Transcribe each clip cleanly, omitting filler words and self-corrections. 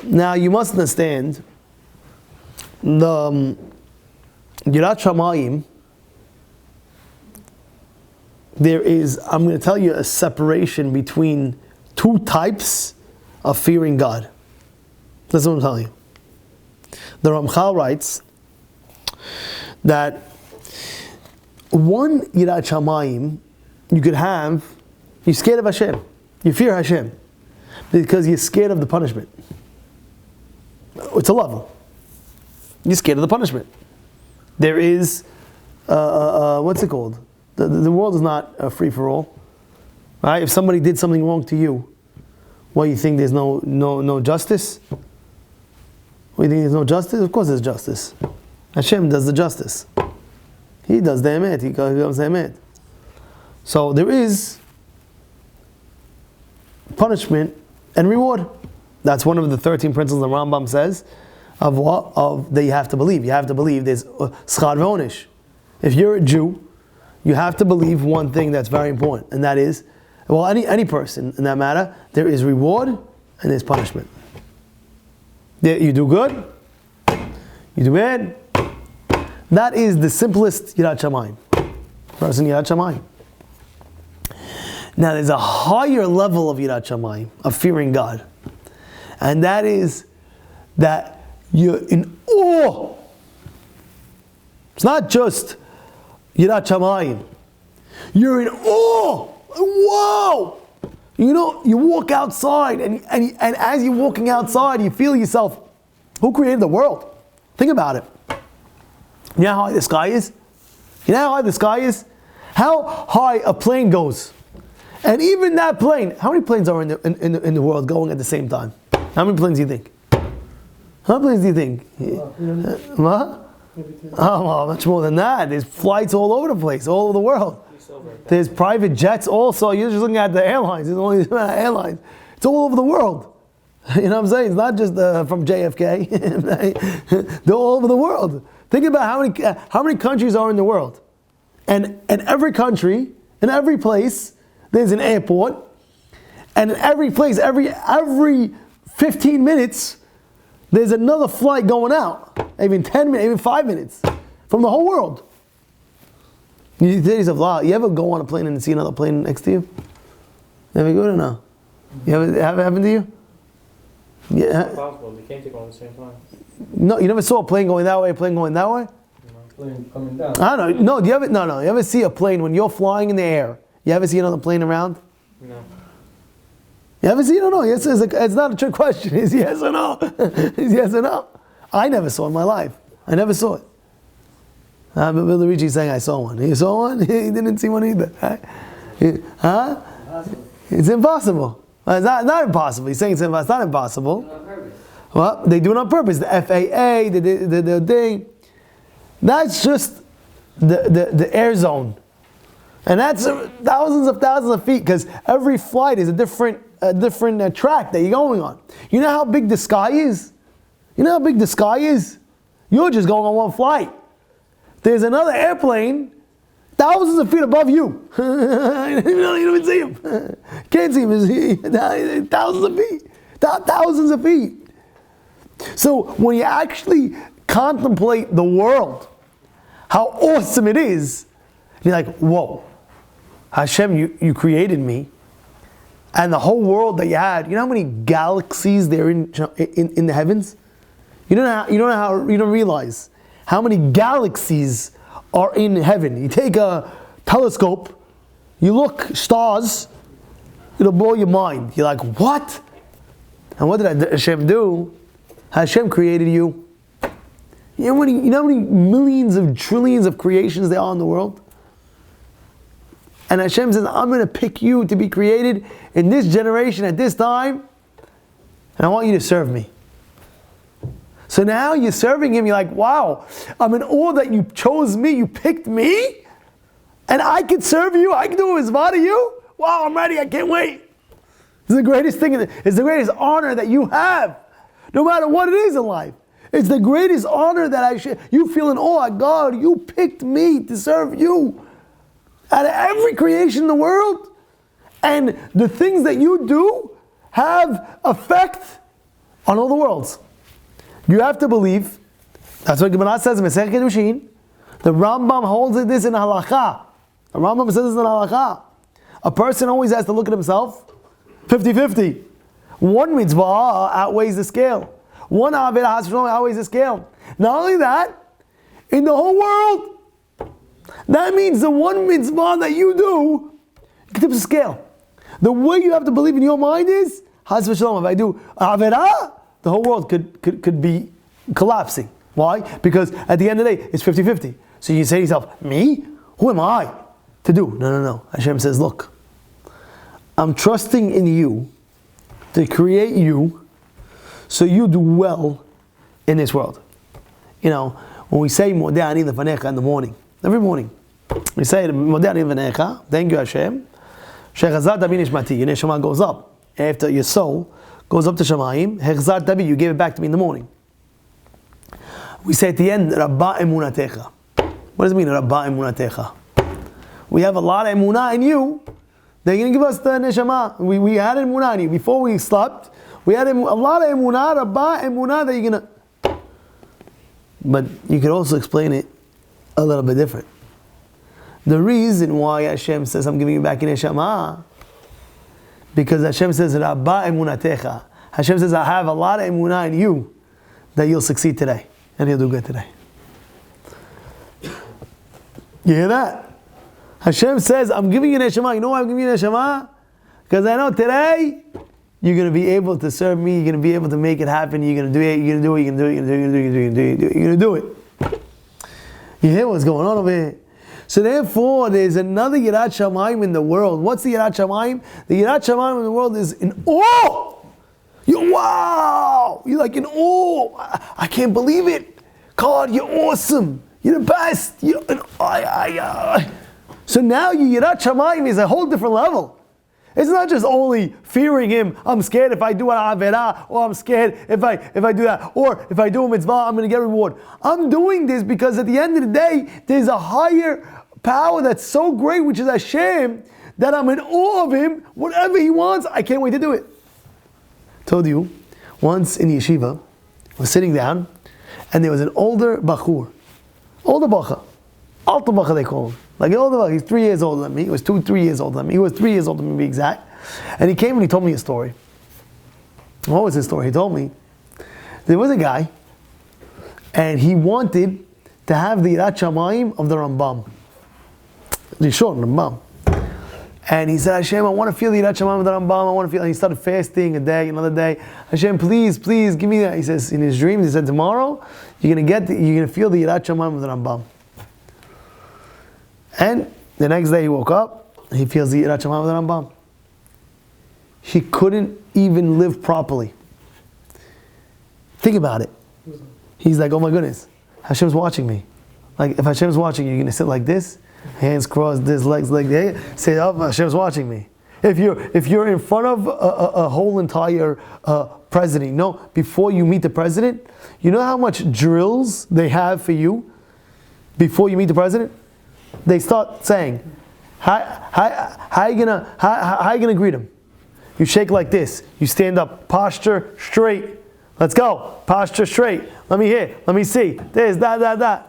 Now you must understand the Yirat Shamayim. There is, I'm going to tell you, a separation between two types of fearing God. That's what I'm telling you. The Ramchal writes that one Yirat Shamayim you could have, you're scared of Hashem. You fear Hashem because you're scared of the punishment. It's a level. You're scared of the punishment. There is, what's it called? The world is not a free-for-all. Right? If somebody did something wrong to you, what, you think there's no justice? What, you think there's no justice? Of course there's justice. Hashem does the justice. He does the emet. He comes the emet. So there is punishment and reward. That's one of the 13 principles the Rambam says of what? Of that you have to believe. You have to believe there's schar v'onish. If you're a Jew, you have to believe one thing that's very important, and that is, well, any person in that matter, there is reward and there's punishment. You do good, you do bad. That is the simplest Yirat Shamayim. Person Yirat Shamayim. Now there's a higher level of Yirat Shamayim, of fearing God. And that is that you're in awe. It's not just Yirat Shamayim. You're in awe. Whoa! You know, you walk outside, and as you're walking outside, you feel yourself, who created the world? Think about it. You know how high the sky is? You know how high the sky is? How high a plane goes. And even that plane, how many planes are in the world going at the same time? How many planes do you think? How many planes do you think? What? Oh, well, much more than that. There's flights all over the place, all over the world. There's private jets also. You're just looking at the airlines. There's only airlines. It's all over the world. You know what I'm saying? It's not just from JFK. They're all over the world. Think about how many countries are in the world. And in every country, in every place, there's an airport. And in every place, every 15 minutes, there's another flight going out. Even 10 minutes, even 5 minutes. From the whole world. You tell yourself, wow, you ever go on a plane and see another plane next to you? Ever good or no? You ever have it happen to you? Yeah. It's possible. They can't take one at the same time. No, you never saw a plane going that way, a plane going that way? No. Plane coming down. I don't know. No, do you ever? No. You ever see a plane when you're flying in the air? You ever see another plane around? No. You ever see it or no? Yes, it's not a trick question. It's yes or no. It's yes or no. I never saw it in my life. I never saw it. But Bill Ricci's saying I saw one. You saw one? He didn't see one either. Huh? It's impossible. It's not impossible. He's saying it's not impossible. Well, they do it on purpose. The FAA, the thing. That's just the air zone. And that's thousands of feet, because every flight is a different track that you're going on. You know how big the sky is? You know how big the sky is? You're just going on one flight. There's another airplane thousands of feet above you. You don't even see him. Can't see him. Thousands of feet. Thousands of feet. So when you actually contemplate the world, how awesome it is, you're like, whoa, Hashem, you created me, and the whole world that you had. You know how many galaxies there are in the heavens? You don't realize how many galaxies are in heaven. You take a telescope, you look stars, it'll blow your mind. You're like, what? And what did Hashem do? Hashem created you. You know how many millions of trillions of creations there are in the world? And Hashem says, I'm going to pick you to be created in this generation at this time, and I want you to serve me. So now you're serving Him, you're like, wow, I'm in awe that you chose me, you picked me, and I can serve you, I can do a mitzvah to you? Wow, I'm ready, I can't wait. It's the greatest thing, it's the greatest honor that you have, no matter what it is in life. It's the greatest honor that you feel in awe. God, you picked me to serve you. Out of every creation in the world, and the things that you do have effect on all the worlds. You have to believe. That's what Gemara says in Masechet Kedushin. The Rambam holds this in halakha. The Rambam says this in halakha. A person always has to look at himself 50-50. One mitzvah outweighs the scale. One avera outweighs the scale. Not only that, in the whole world, that means the one mitzvah that you do, it tips the scale. The way you have to believe in your mind is, Haz v'shalom, if I do avera, the whole world could be collapsing. Why? Because at the end of the day, it's 50-50. So you say to yourself, me? Who am I to do? No. Hashem says, look, I'm trusting in you to create you so you do well in this world. You know, when we say Modeh Ani Lefanecha in the morning, every morning, we say Modeh Ani Lefanecha, thank you Hashem, Shechazat Abi Nishmati, your neshama goes up. After your soul goes up to Shamayim, Hechzat Abi, you gave it back to me in the morning. We say at the end, Rabba Emunatecha. What does it mean, Rabba Emunatecha? We have a lot of emunah in you. They're going to give us the neshama. We had emunah in you. Before we slept, we had a lot of emunah, Rabba emunah that you're going to... But you could also explain it a little bit different. The reason why Hashem says, I'm giving you back in neshama, because Hashem says, Rabba emunatecha. Hashem says, I have a lot of emunah in you that you'll succeed today. And you'll do good today. You hear that? Hashem says, I'm giving you neshama. You know why I'm giving you neshama? Because I know today, you're going to be able to serve me. You're going to be able to make it happen. You're going to do it. You're going to do it. You're going to do it. You're going to do it. You're going to do it. You hear what's going on over here? So therefore, there's another Yirat Shamayim in the world. What's the Yirat Shamayim? The Yirat Shamayim in the world is in awe. Wow! You're like in awe. I can't believe it. God, you're awesome. You're the best. So now your Yirat Shamayim is a whole different level. It's not just only fearing Him. I'm scared if I do an avera, or I'm scared if I do that, or if I do a mitzvah, I'm going to get reward. I'm doing this because at the end of the day, there's a higher power that's so great, which is Hashem, that I'm in awe of Him. Whatever He wants, I can't wait to do it. Told you, once in yeshiva, I was sitting down, and there was an older bacha, alter bacha they call him. Like an older bacha, he's 3 years older than me. He was 3 years older than me. He was 3 years older than me, to be exact. And he came and he told me a story. What was his story? He told me, there was a guy, and he wanted to have the Yirat Shamayim of the Rambam. The short Rambam. And he said, Hashem, I want to feel the Yirat Shamayim of the Rambam. I want to feel. And he started fasting a day, another day. Hashem, please, give me that. He says, in his dreams, he said, tomorrow, you're going to feel the Yirat Shamayim of the Rambam. And the next day he woke up, and he feels the Yirat Shamayim of the Rambam. He couldn't even live properly. Think about it. He's like, oh my goodness, Hashem's watching me. Like, if Hashem's watching you, you're going to sit like this, hands crossed, this, legs like that. Say, oh, Hashem's watching me. If you're in front of a whole entire president, you know, before you meet the president, you know how much drills they have for you before you meet the president? They start saying, how you gonna greet him? You shake like this. You stand up, posture straight. Let's go, posture straight. Let me hear, let me see. This, that.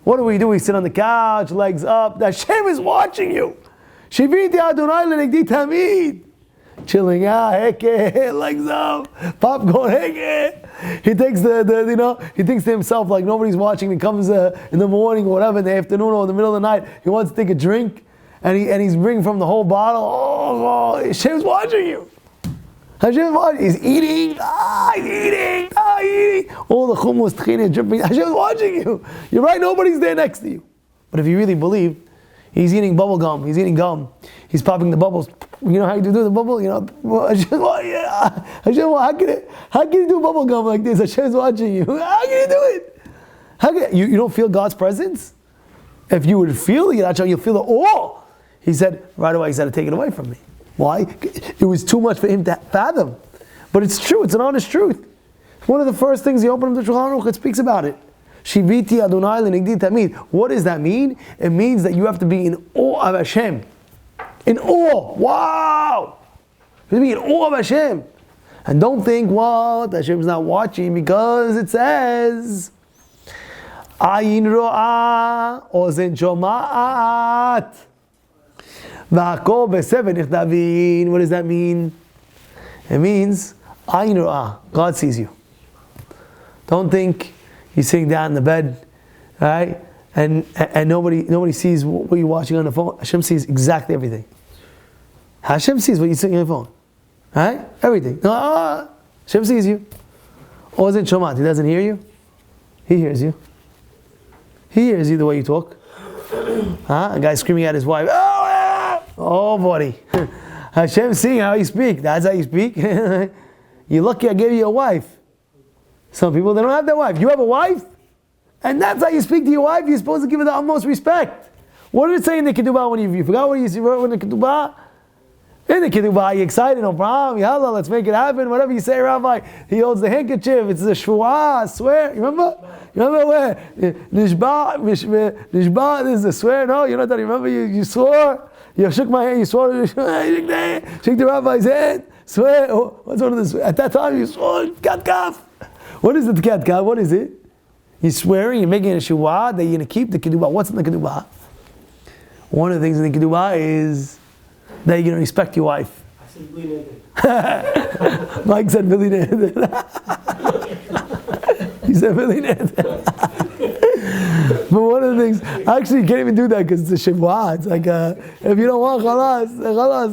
What do? We sit on the couch, legs up. Hashem is watching you. Shiviti Adonai lenegdi tamid. Chilling out, heke, legs up, popcorn, heke. He thinks he thinks to himself like nobody's watching. He comes in the morning or whatever, in the afternoon or in the middle of the night. He wants to take a drink, and he's drinking from the whole bottle. Oh, Hashem's watching you. Hashem's watching. He's eating. He's eating. All the hummus, tchini, dripping. Hashem's watching you. You're right. Nobody's there next to you. But if you really believe, he's eating bubble gum. He's eating gum. He's popping the bubbles. You know how you do the bubble? You know, Hashem, how can you do bubble gum like this? Hashem's watching you. How can you do it? You don't feel God's presence? If you would feel it, you'll feel the awe. He said, right away, he said to take it away from me. Why? It was too much for him to fathom. But it's true, it's an honest truth. One of the first things he opened up the Shulchan Aruch, it speaks about it. Shiviti Adonai lenegdi tamid. What does that mean? It means that you have to be in awe of Hashem. In awe. Wow! You have to be in awe of Hashem. And don't think, well, Hashem's not watching, because it says, Ayin ro'ah, ozen shoma'at, v'hakol b'sefer nichtavin. What does that mean? It means, Ayin ro'ah, God sees you. Don't think you're sitting down in the bed, right? And nobody sees what you're watching on the phone. Hashem sees exactly everything. Hashem sees what you're seeing on your phone. Right? Everything. Hashem sees you. Ozen shomat. He doesn't hear you. He hears you. He hears you the way you talk. A guy screaming at his wife. Oh, buddy. Hashem's seeing how you speak. That's how you speak. You're lucky I gave you a wife. Some people, they don't have their wife. You have a wife? And that's how you speak to your wife. You're supposed to give her the utmost respect. What did it say in the Ketubah when you forgot what you wrote in the Ketubah? In the Ketubah, you're excited, no problem. Yalla, let's make it happen. Whatever you say, Rabbi. He holds the handkerchief. It's the shvuah, swear. You remember? You remember where? Nishba, this is the swear. No, you know that. You remember you swore? You shook my hand, you swore. Shook the Rabbi's hand. Swear. Oh, what's one of the swear? At that time, you swore. Katkaf. What is the katkaf? What is it? You're swearing, you're making a shuvah that you're going to keep the Ketubah. What's in the Ketubah? One of the things in the Ketubah is that you're going to respect your wife. I said Billy Mike said Billy Ned. He said Billy Ned. But one of the things, actually you can't even do that because it's a shivwah. It's like, if you don't want khalas,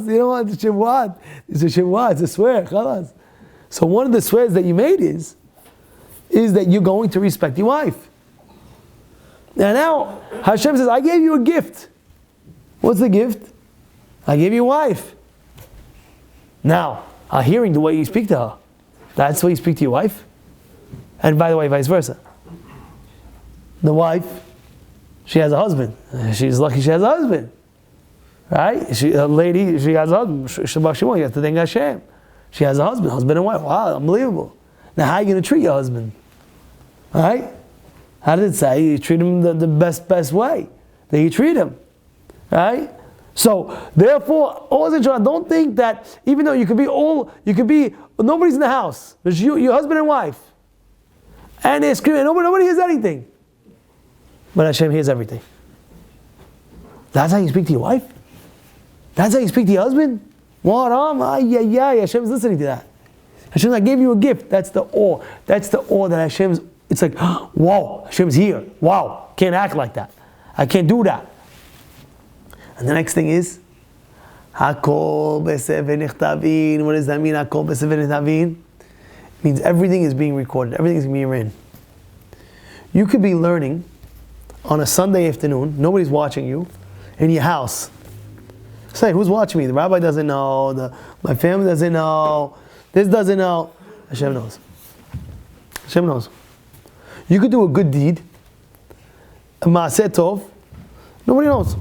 you don't want the shivwah. It's a shivwah, it's a swear, khalas. So one of the swears that you made is that you're going to respect your wife. And now, Hashem says, I gave you a gift. What's the gift? I gave you a wife. Now, hearing the way you speak to her, that's the way you speak to your wife? And by the way, vice versa. The wife, she has a husband. She's lucky she has a husband. Right? A lady, she has a husband. Shabbat Shimon, you have to thank Hashem. She has a husband and wife. Wow, unbelievable. Now, how are you going to treat your husband? Right? How did it say? You treat him the best way that you treat him. Right? So, therefore, don't think that even though nobody's in the house. There's your husband and wife. And they're screaming, nobody hears anything. But Hashem hears everything. That's how you speak to your wife? That's how you speak to your husband? What? Hashem's listening to that. Hashem, I gave you a gift. That's the awe. That's the awe that Hashem's, it's like, whoa, Hashem's here. Wow, can't act like that. I can't do that. And the next thing is, Hakol b'sefer nichtavin. What does that mean, Hakol b'sefer nichtavin? It means everything is being recorded. Everything is being written. You could be learning on a Sunday afternoon, nobody's watching you, in your house. Say, who's watching me? The rabbi doesn't know, my family doesn't know, this doesn't know. Hashem knows. Hashem knows. You could do a good deed, a maaseh tov, nobody knows.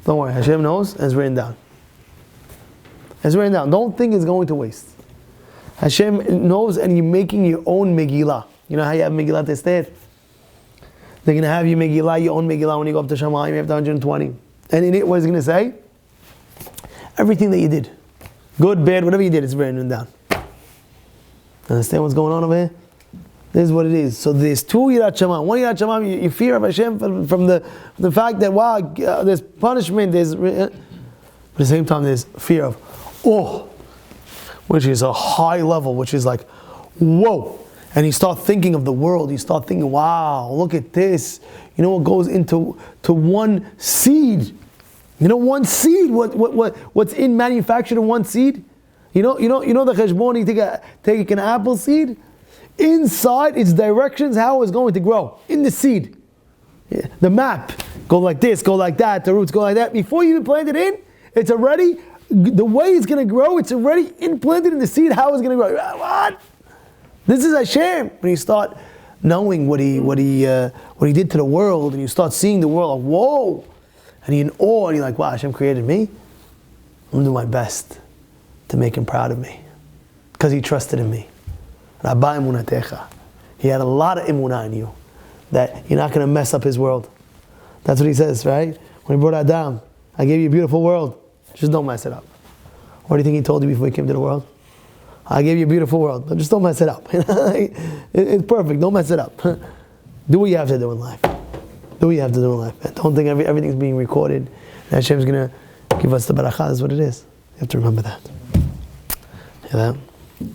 Don't worry, Hashem knows, and it's written down. It's written down. Don't think it's going to waste. Hashem knows, and you're making your own Megillah. You know how you have Megillah Esther? They're going to have you Megillah, your own Megillah, when you go up to Shamayim, you have 120. And in it, what is it going to say? Everything that you did. Good, bad, whatever you did, it's written down. Understand what's going on over here? This is what it is. So there's two Yirat Shamayim. One Yirat Shamayim, you fear of Hashem from the fact that, wow, there's punishment, but at the same time there's fear of awe, which is a high level, which is like, whoa. And you start thinking of the world. You start thinking, wow, look at this. You know what goes into one seed? You know, one seed. What's in manufactured in one seed? You know the cheshbon. You take an apple seed. Inside its directions, how it's going to grow in the seed. Yeah. The map go like this, go like that. The roots go like that. Before you even plant it in, it's already the way it's going to grow. It's already implanted in the seed. How it's going to grow? What? This is Hashem. When you start knowing what he did to the world, and you start seeing the world, like, whoa, and you're in awe, and you're like, wow, Hashem created me. I'm gonna do my best to make him proud of me, because he trusted in me. Rabba emunatecha. He had a lot of emunah in you, that you're not going to mess up his world. That's what he says, right? When he brought Adam, I gave you a beautiful world, just don't mess it up. What do you think he told you before he came to the world? I gave you a beautiful world, but just don't mess it up. It's perfect. Don't mess it up. Do what you have to do in life. Do what you have to do in life. And don't think everything's being recorded. And Hashem's going to give us the barakah. That's what it is. You have to remember that. Hear that?